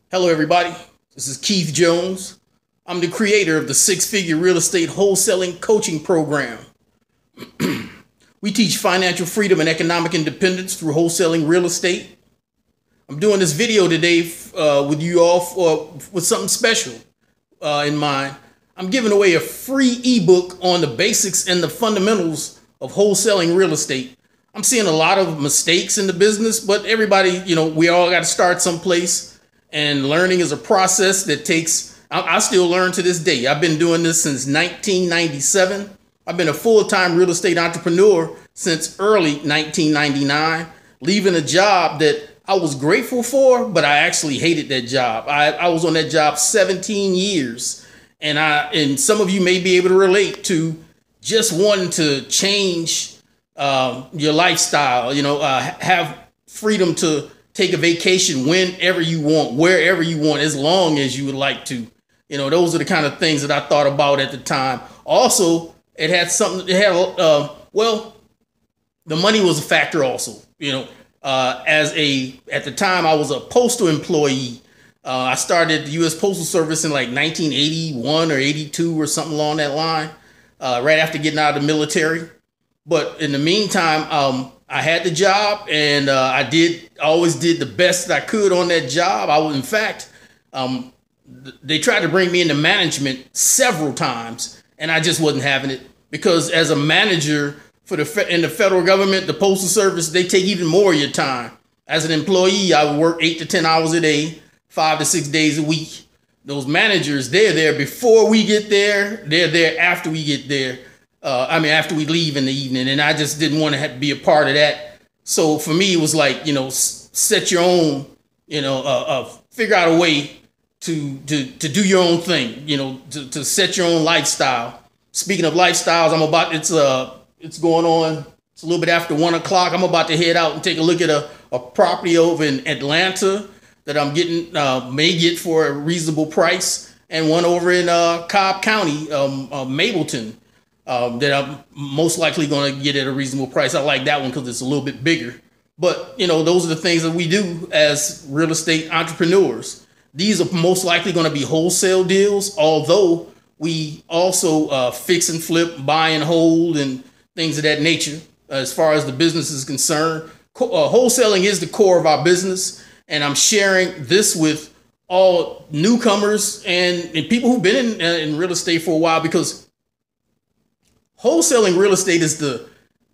Hello, everybody. This is Keith Jones. I'm the creator of the Six-Figure Real Estate Wholesaling Coaching Program. We teach financial freedom and economic independence through wholesaling real estate. I'm doing this video today with you all with something special in mind. I'm giving away a free ebook on the basics and the fundamentals of wholesaling real estate. I'm seeing a lot of mistakes in the business, but everybody, we all got to start someplace. And learning is a process that takes, I still learn to this day. I've been doing this since 1997. I've been a full-time real estate entrepreneur since early 1999, leaving a job that I was grateful for, but I actually hated that job. I was on that job 17 years. And some of you may be able to relate to just wanting to change your lifestyle, have freedom to take a vacation whenever you want, wherever you want, as long as you would like to. Those are the kind of things that I thought about at the time. Also, it had something, the money was a factor also. At the time I was a postal employee. I started the U.S. Postal Service in like 1981 or 82 or something along that line, right after getting out of the military. But in the meantime, I had the job, and I always did the best that I could on that job. They tried to bring me into management several times, and I just wasn't having it, because as a manager in the federal government, the Postal Service, they take even more of your time. As an employee, I would work 8 to 10 hours a day, 5 to 6 days a week. Those managers, they're there before we get there. They're there after we get there. After we leave in the evening, and I just didn't want to be a part of that. So for me, it was like, set your own, figure out a way to do your own thing, to set your own lifestyle. Speaking of lifestyles, it's going on. It's a little bit after 1 o'clock. I'm about to head out and take a look at a property over in Atlanta that I'm may get for a reasonable price, and one over in Cobb County, Mableton. That I'm most likely going to get at a reasonable price. I like that one because it's a little bit bigger. But, those are the things that we do as real estate entrepreneurs. These are most likely going to be wholesale deals, although we also fix and flip, buy and hold, and things of that nature. As far as the business is concerned, wholesaling is the core of our business. And I'm sharing this with all newcomers and people who've been in real estate for a while, because wholesaling real estate is the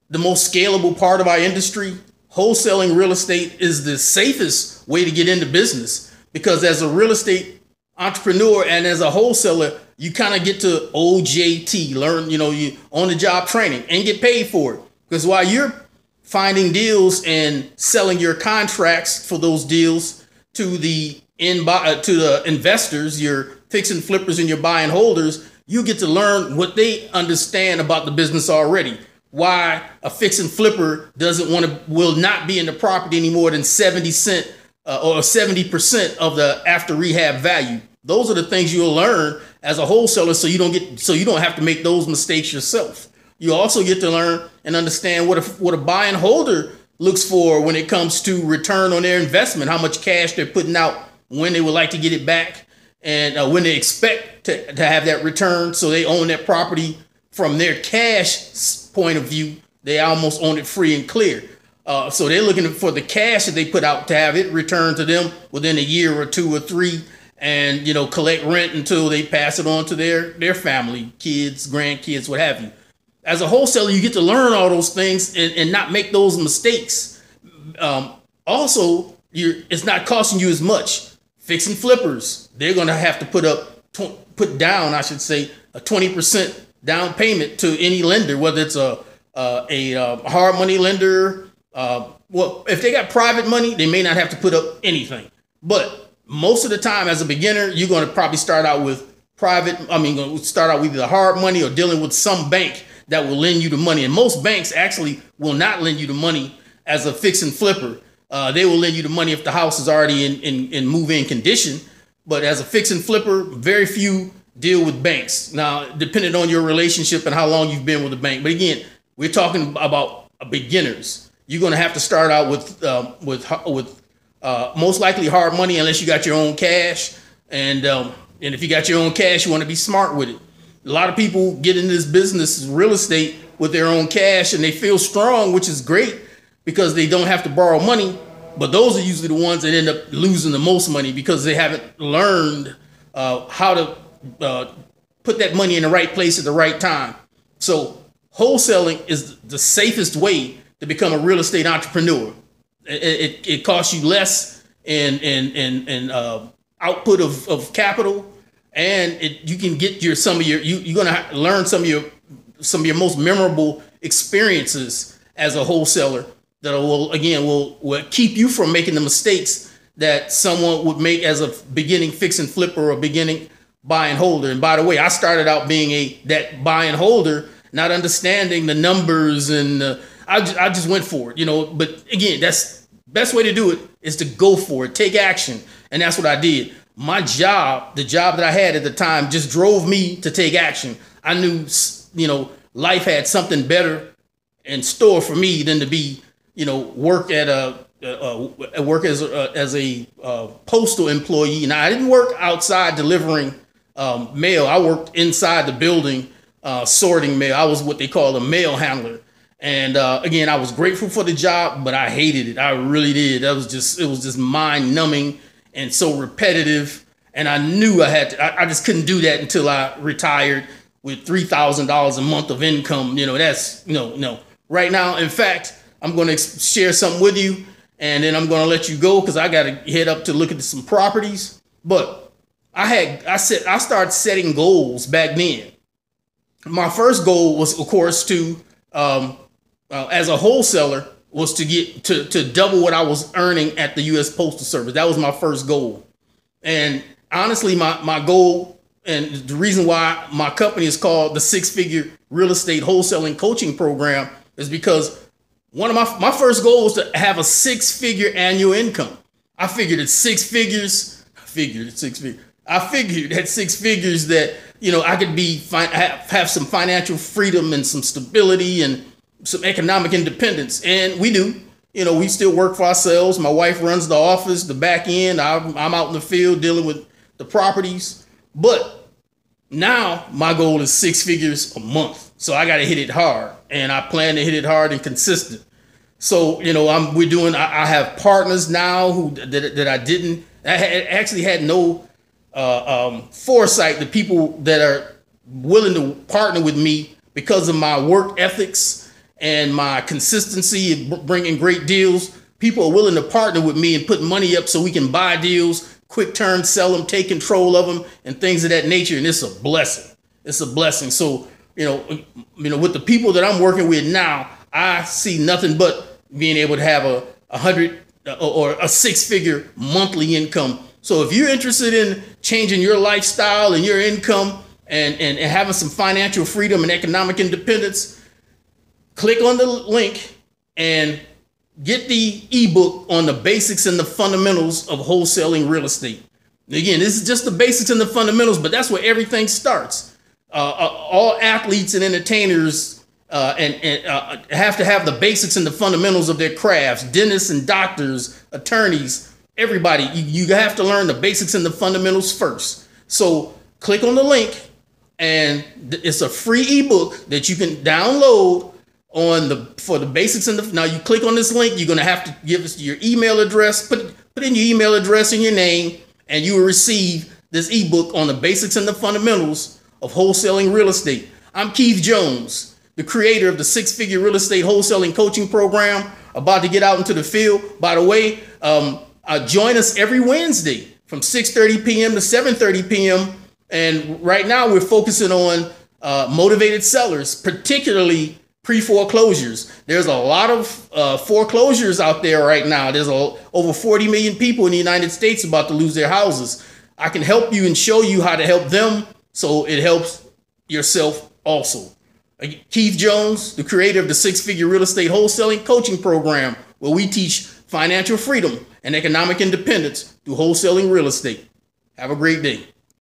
most scalable part of our industry. Wholesaling real estate is the safest way to get into business, because as a real estate entrepreneur and as a wholesaler, you kind of get to OJT, learn, you on the job training, and get paid for it. Because while you're finding deals and selling your contracts for those deals to the investors, your fix and flippers and your buy and holders, you get to learn what they understand about the business already. Why a fix and flipper will not be in the property any more than 70% of the after rehab value. Those are the things you'll learn as a wholesaler, so you don't have to make those mistakes yourself. You also get to learn and understand what a buy and holder looks for when it comes to return on their investment, how much cash they're putting out, when they would like to get it back, and when they expect to have that return. So they own that property from their cash point of view. They almost own it free and clear. So they're looking for the cash that they put out to have it returned to them within a year or 2 or 3, and collect rent until they pass it on to their family, kids, grandkids, what have you. As a wholesaler, you get to learn all those things and not make those mistakes. Also, it's not costing you as much. Fix and flippers, they're going to have to put down a 20% down payment to any lender, whether it's a hard money lender. If they got private money, they may not have to put up anything. But most of the time, as a beginner, you're going to probably start out with either hard money or dealing with some bank that will lend you the money. And most banks actually will not lend you the money as a fix and flipper. They will lend you the money if the house is already in move-in condition. But as a fix and flipper, very few deal with banks. Now, depending on your relationship and how long you've been with the bank. But again, we're talking about beginners. You're going to have to start out with most likely hard money unless you got your own cash. And if you got your own cash, you want to be smart with it. A lot of people get into this business, real estate, with their own cash, and they feel strong, which is great because they don't have to borrow money. But those are usually the ones that end up losing the most money because they haven't learned how to put that money in the right place at the right time. So wholesaling is the safest way to become a real estate entrepreneur. It costs you less in output of capital, and you can get you're gonna learn some of your most memorable experiences as a wholesaler that will keep you from making the mistakes that someone would make as a beginning fix and flipper or a beginning buy and holder. And by the way, I started out being that buy and holder, not understanding the numbers, and I just went for it, But again, that's best way to do it is to go for it, take action, and that's what I did. My job, the job that I had at the time, just drove me to take action. I knew, life had something better in store for me than to be, work as a postal employee. Now, I didn't work outside delivering mail. I worked inside the building sorting mail. I was what they call a mail handler. And again, I was grateful for the job, but I hated it. I really did. It was just mind numbing and so repetitive. And I knew I just couldn't do that until I retired with $3,000 a month of income. That's no. Right now, in fact, I'm going to share something with you, and then I'm going to let you go because I got to head up to look at some properties. But I started setting goals back then. My first goal was, of course, to as a wholesaler, was to get to double what I was earning at the U.S. Postal Service. That was my first goal. And honestly, my goal, and the reason why my company is called the Six-Figure Real Estate Wholesaling Coaching Program, is because one of my first goal was to have a six-figure annual income. I figured at six figures that I could have some financial freedom and some stability and some economic independence. And we do. We still work for ourselves. My wife runs the office, the back end. I'm out in the field dealing with the properties. But now my goal is six figures a month. So I got to hit it hard, and I plan to hit it hard and consistent. So, I have partners now I actually had no foresight, the people that are willing to partner with me because of my work ethics and my consistency of bringing great deals. People are willing to partner with me and put money up so we can buy deals, quick turn, sell them, take control of them, and things of that nature. And it's a blessing. It's a blessing. So, with the people that I'm working with now, I see nothing but being able to have a 100 or a six-figure monthly income. So if you're interested in changing your lifestyle and your income and having some financial freedom and economic independence, click on the link and get the ebook on the basics and the fundamentals of wholesaling real estate. Again, this is just the basics and the fundamentals, but that's where everything starts. All athletes and entertainers have to have the basics and the fundamentals of their crafts. Dentists and doctors, attorneys, everybody, you have to learn the basics and the fundamentals first. So click on the link, and it's a free ebook that you can download for the basics and now you click on this link. You're going to have to give us your email address, put in your email address and your name, and you will receive this ebook on the basics and the fundamentals of wholesaling real estate. I'm Keith Jones, the creator of the Six-Figure Real Estate Wholesaling Coaching Program, about to get out into the field. By the way, join us every Wednesday from 6:30 p.m. to 7:30 p.m. And right now we're focusing on motivated sellers, particularly pre-foreclosures. There's a lot of foreclosures out there right now. There's over 40 million people in the United States about to lose their houses. I can help you and show you how to help them so it helps yourself also. Keith Jones, the creator of the Six-Figure Real Estate Wholesaling Coaching Program, where we teach financial freedom and economic independence through wholesaling real estate. Have a great day.